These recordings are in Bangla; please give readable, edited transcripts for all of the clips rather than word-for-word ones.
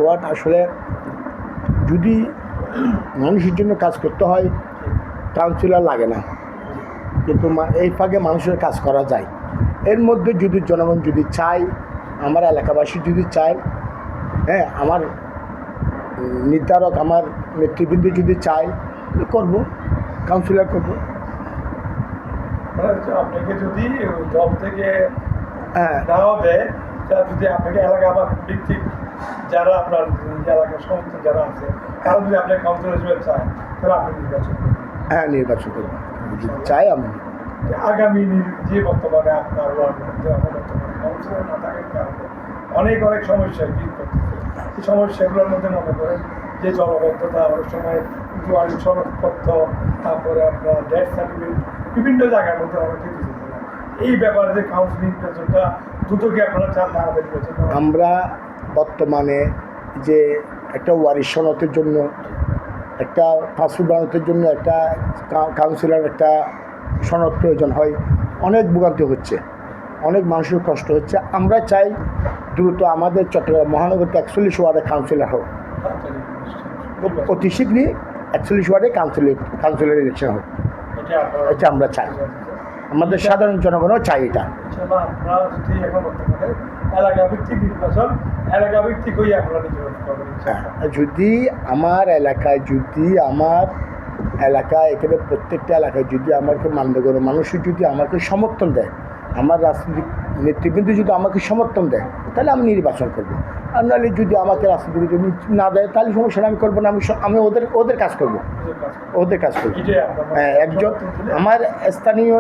ওয়ার্ড আসলে যদি মানুষের জন্য কাজ করতে হয় কাউন্সিলর লাগে না, কিন্তু এই ফাঁকে মানুষের কাজ করা যায়। এর মধ্যে যদি জনগণ যদি চায়, আমার এলাকাবাসী যদি চায়, হ্যাঁ, আমার নির্ধারক আমার নেতৃবৃন্দ যদি চায় করব, কাউন্সিলর করব। আপনাকে যদি জব থেকে দেওয়া হবে, যদি আপনাকে এলাকা আবার ভিত্তিক যারা আপনার এলাকার সমস্ত যারা আছে তারা যদি আপনার কাউন্সিলর হিসেবে চায় তাহলে আপনি নির্বাচন করবেন। হ্যাঁ, নির্বাচন করব, যদি চাই আমি। আগামী যে বর্তমানে আপনার বর্তমানে কাউন্সিলর না থাকার কারণে অনেক সমস্যায় ভিড় করতেছে। এই সমস্যাগুলোর মধ্যে মনে করেন যে জলবদ্ধতা, অনেক সময় জোয়ারি সনদপত্র, তারপরে আপনার ডেথ সার্টিফিকেট, বিভিন্ন জায়গার মধ্যে অনেকে দিতেছে না। এই ব্যাপারে যে কাউন্সিলিং নির্বাচনটা দ্রুত কি আপনারা চান তাড়াতাড়ি নির্বাচন? আমরা বর্তমানে যে একটা ওয়ারিশ সনদের জন্য, একটা পাসপোর্ট বানানোর জন্য একটা কাউন্সিলর একটা সনদ প্রয়োজন হয়, অনেক ভোগান্তি হচ্ছে, অনেক মানুষের কষ্ট হচ্ছে। আমরা চাই দ্রুত আমাদের চট্টগ্রাম মহানগর 41 ওয়ার্ডে কাউন্সিলর হোক, অতি শীঘ্রই 41 ওয়ার্ডে কাউন্সিলর ইলেকশন হোক, এটা আমরা চাই। আমাদের সাধারণ জনগণও চাই এটা। আপনারা যদি এখন বর্তমানে এলাকা ভিত্তিক নির্বাচন, এলাকা ভিত্তিক হয়ে আপনারা নির্বাচন করবেন। যদি আমার এলাকায় এখানে প্রত্যেকটা এলাকায় যদি আমাকে মান্যগণ্য মানুষের যদি আমাকে সমর্থন দেয়, আমার রাজনৈতিক নেতৃবৃন্দ যদি আমাকে সমর্থন দেয়, তাহলে আমি নির্বাচন করব। আর নাহলে যদি আমাকে রাজনীতি যদি না দেয়, তাহলে সমস্যা আমি করবো না। আমি ওদের কাজ করব, ওদের কাজ করবো। হ্যাঁ, একজন আমার স্থানীয়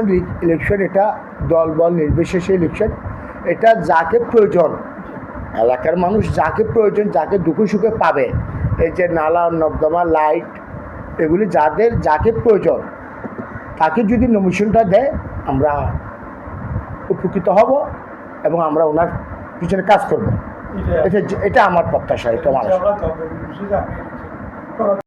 ইলেকশন, এটা দল বল নির্বিশেষে ইলেকশন। এটা যাকে প্রয়োজন, এলাকার মানুষ যাকে প্রয়োজন, যাকে দুঃখে সুখে পাবে, এই যে নালা নর্দমা লাইট এগুলি যাকে প্রয়োজন, তাকে যদি নমিনেশনটা দেয় আমরা উপকৃত হব এবং আমরা ওনার পিছনে কাজ করব। এটা আমার প্রত্যাশা। এটা মানুষ